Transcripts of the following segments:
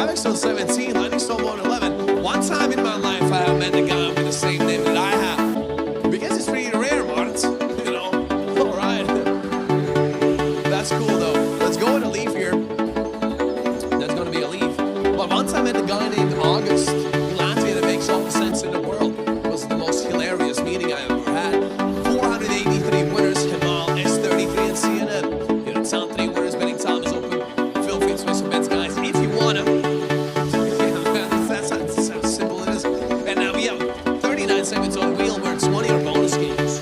25X on 17, lightning storm on 11. One time in my life I have met a guy with the same name that I have. Because it's pretty rare, Mart. You know. Alright. That's cool though. Let's go with a leaf here. That's gonna be a leaf. But once I met a guy named August in Latvia that makes all the sense in the world. It was the most hilarious meeting I ever had. 483 winners, Himal, S33 and CNN. You know, top 3 winners, betting time is open. Feel free to switch some bets, guys, if you want to. That's how simple it is. And now we have 39 segments on wheel where 20 are bonus games.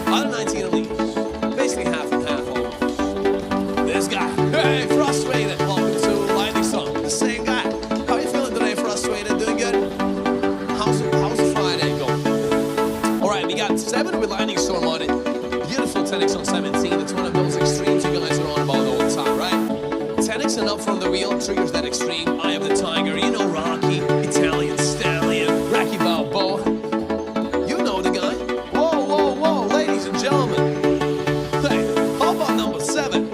Out of 19 leagues. Basically half and half almost. This guy, hey, frustrated. Welcome to Lightning Storm. The same guy. How are you feeling today, frustrated? Doing good? How's the Friday going? Alright, we got 7 with Lightning Storm on it. Beautiful 10X on 17. It's one of those extremes you guys are on about all the time, right? 10X and up from the wheel triggers that extreme. Eye of the Tiger, you know Rocky, Italian Stallion, Rocky Balboa. You know the guy. Whoa, whoa, whoa, ladies and gentlemen. Hey, how about number 7?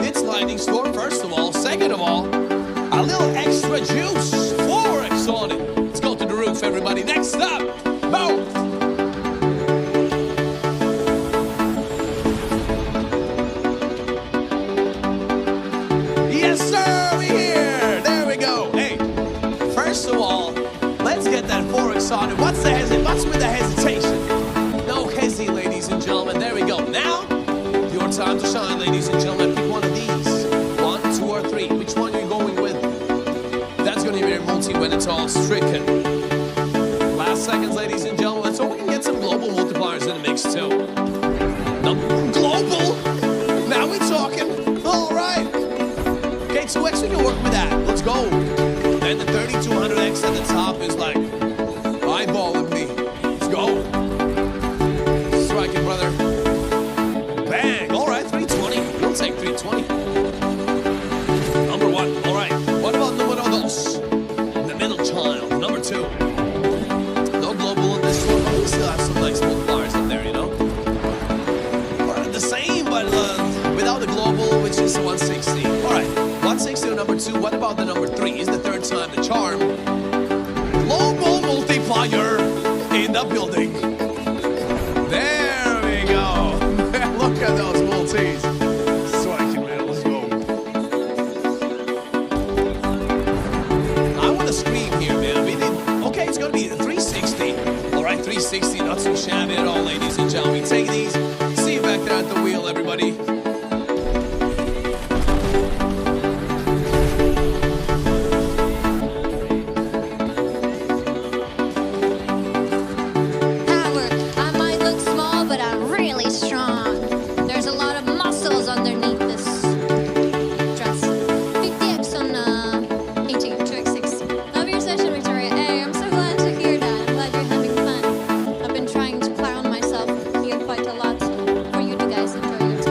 It's Lightning Storm, first of all. Second of all, a little extra juice. 4X on it. Let's go to the roof, everybody. Next up, boom. Yes, sir, we here. There we go. Hey, first of all, let's get that 4X on it. What's with the hesitation? No hezzy, ladies and gentlemen. There we go. Now, your time to shine, ladies and gentlemen. Pick one of these. 1, 2, or 3. Which one are you going with? That's going to be very multi when it's all stricken. Last seconds, ladies and gentlemen. Let's hope we can get some global multipliers in the mix, too. Global? Now we're talking. All right. Okay, 2X, we can work with that. Let's go. Then the 3200X at the top is like eyeballing me. Let's go. Strike it, brother. Bang. All right, 320. We'll take 320. Number 1. All right. What about numero dos? The middle child. Number 2. No global on this one, but we still have some nice multipliers up there, you know? Or the same, but without the global, which is 160. All right. 160 on number 2. What about the number 3? Is the third time the charm. Global multiplier in the building. There we go. Look at those multis. Striking, man. Let's go. I want to scream here, man. We need. Okay, it's going to be 360. All right, 360. Not too shabby at all, ladies and gentlemen. Take these. See you back there at the wheel, everybody. Quite a lot for you guys enjoy your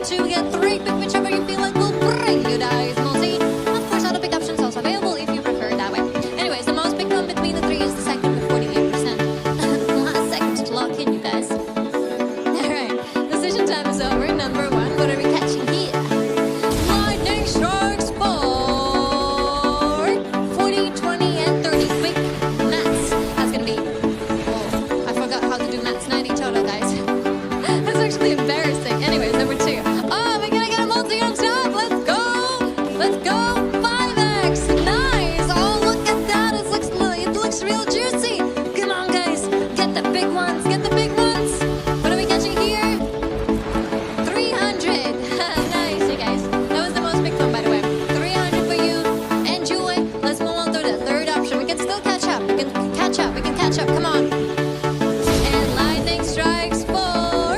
to get 3, pick whichever you feel like will bring you guys mostly. Of course, auto pick options also available if you prefer it that way. Anyways, the most picked one between the 3 is the second with 48%. Last second to lock in, you guys. Alright, decision time is over. Number 1, what are we catching here? Lightning strikes for 40, 20, and 30 quick maths. That's gonna be, oh, I forgot how to do maths. 90 total, guys. That's actually embarrassing. Anyways, number 2. Oh, we're gonna get a multi on top. Let's go. Let's go. 5X. Nice. Oh, look at that. It looks real juicy. Come on, guys. Get the big ones. Get the big ones. What are we catching here? 300. Nice, you guys. That was the most picked one, by the way. 300 for you. Enjoy. Let's move on to the third option. We can still catch up. We can catch up. We can catch up. Come on. And lightning strikes for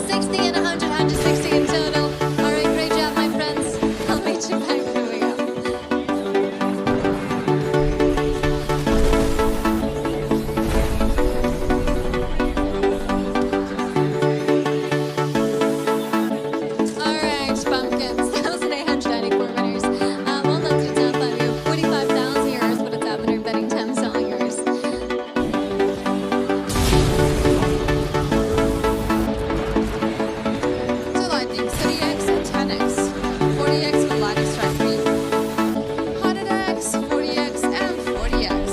60 and 100, 160 in total. All right, great job, my friends. I'll meet you back. Here we go. All right, pumpkins. 1,894 winners. Walnuts to top value 45,000 euros, but a top winner betting 10 selling yours. Two lightnings, 30X and 10X. 40X with lightning strike 3. 100X, 40X, and 40X.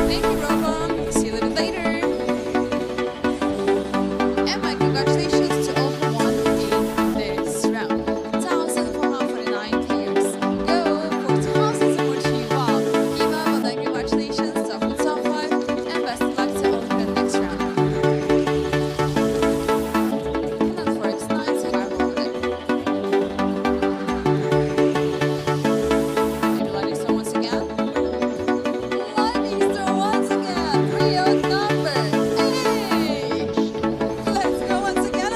Thank you, Robo. See you a little later. And my congratulations to all who won in this round. 1,449 players. Go for thousands more to you all. Give up and congratulations to all top 5 and best of luck to all in the next round. And that works nice and over there. Maybe lightning storm once again. Lightning storm once again. 3-0 number. Hey! Let's go once again.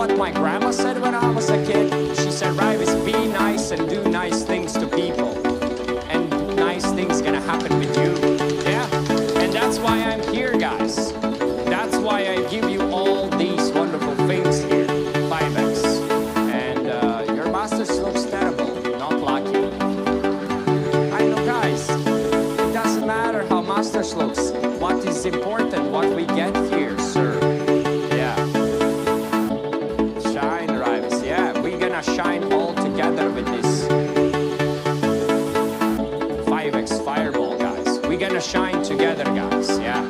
what my grandma said when I was a kid? She said, Rivers, be nice and do nice things to people. And nice things gonna happen with you. Yeah, and that's why I'm here, guys. That's why I give you all these wonderful things here, 5X. And your masters looks terrible, not lucky. I know, guys, it doesn't matter how masters looks. What is important, what we get here, sir. Yeah. Shine, Rivers. Yeah, we're gonna shine all together with this 5X fireball, guys. We're gonna shine together, guys. Yeah.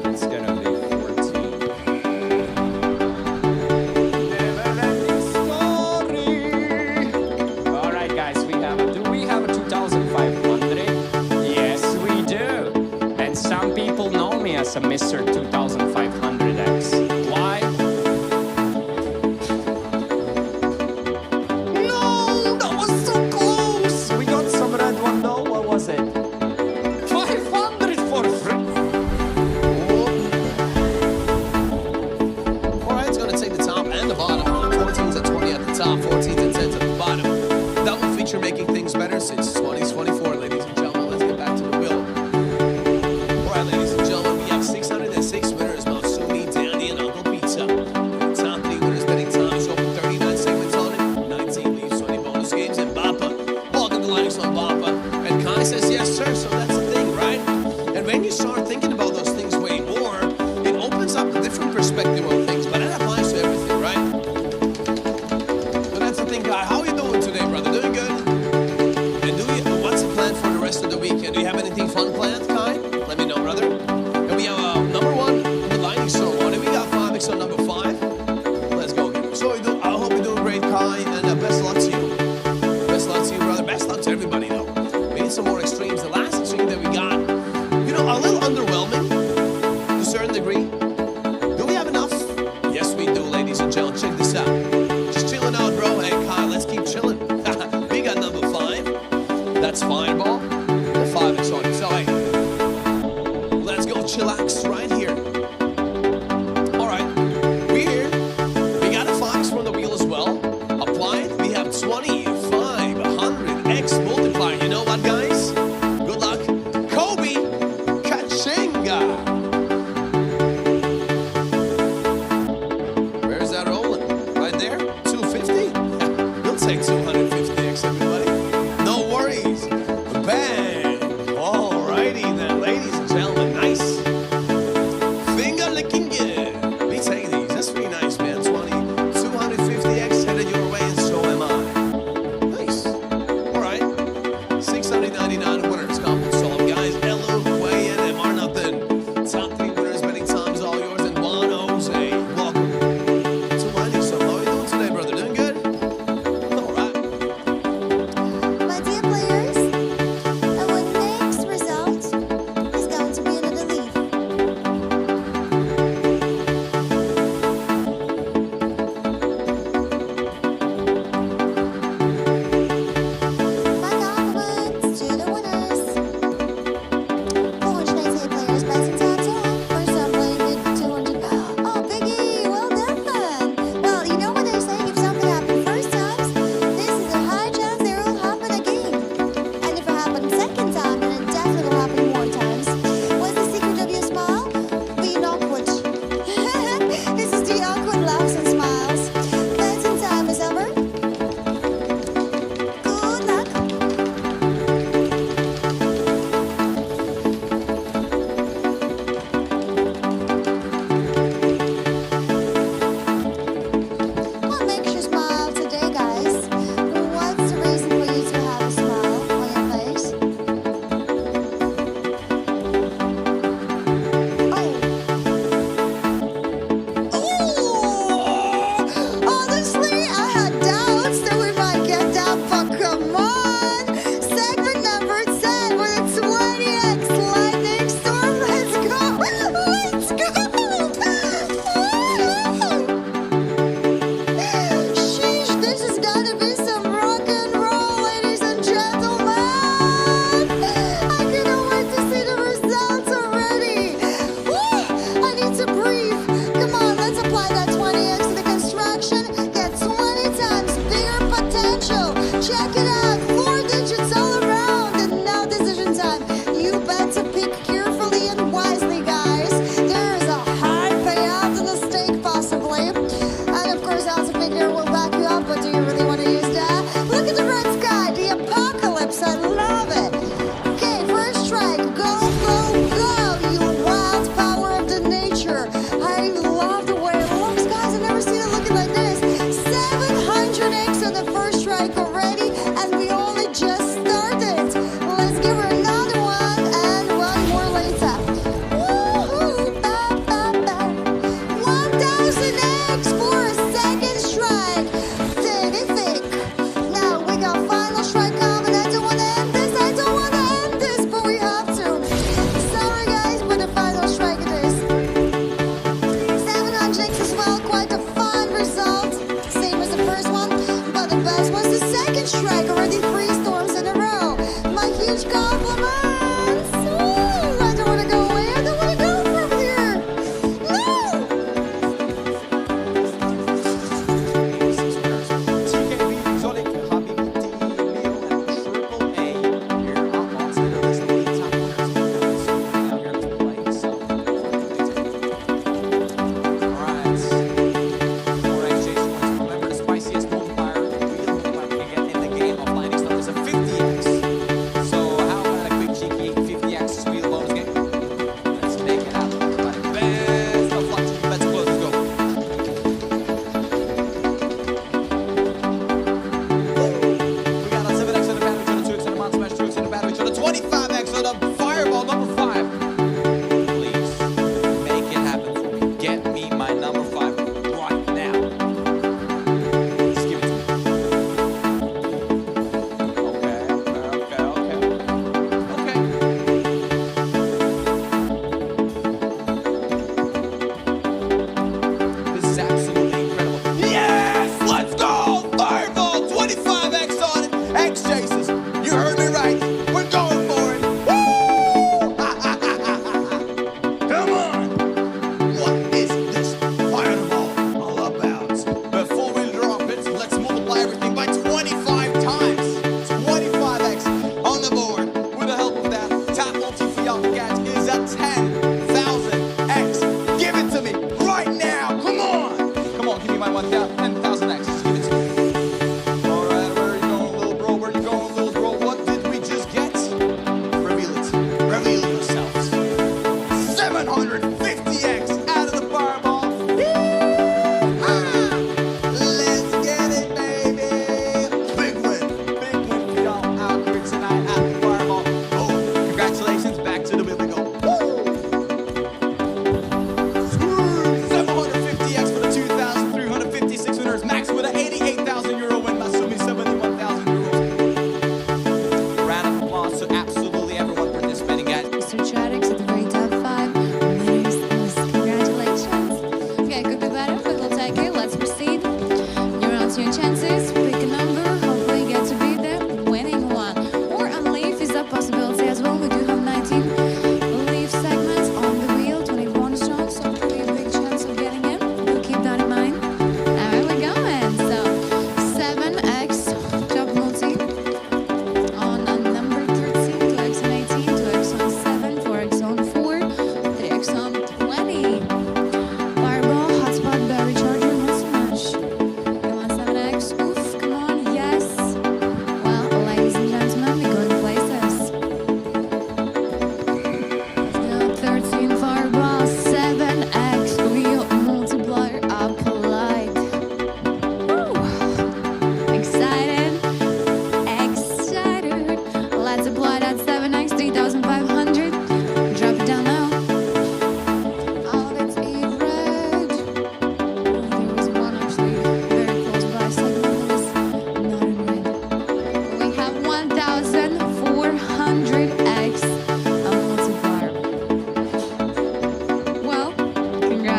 It's gonna be 14. Never-ending story. All right, guys. Do we have a 2,500? Yes, we do. And some people know me as a Mr. 2500X. Why? No, that was so close. We got some red one though. What was it? 500 for free. All right, it's going to take the top and the bottom. 14s and 20 at the top, 14s and 10s at the bottom. Double feature making things better since 2024, ladies and gentlemen. Let's get back to the wheel. All right, ladies and gentlemen, we have 606 winners. Masumi, Danny, and Uncle Pizza. The top 3 winners betting time is open 39 segments on it. 19 leaves, 20 bonus games, and Bappa. Welcome to Linux on Bappa. And Kai says yes, sir. So that's the thing, right? And when you start thinking about those things way more, it opens up a different perspective on things. But that applies to everything, right? So that's the thing, Kai. How are you doing today, brother? Doing good? And what's the plan for the rest of the weekend? Do you have anything fun planned, Kai? Let me know, brother. And we have number 1, the Lightning Storm. What do we got? 5X on number 5. Let's go. So I hope you're doing great, Kai, and best luck to you. Best luck to you, brother. Best luck to everybody, though. We need some more extremes. The last extreme that we got, a little underwhelming to a certain degree. Do we have enough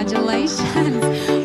Congratulations.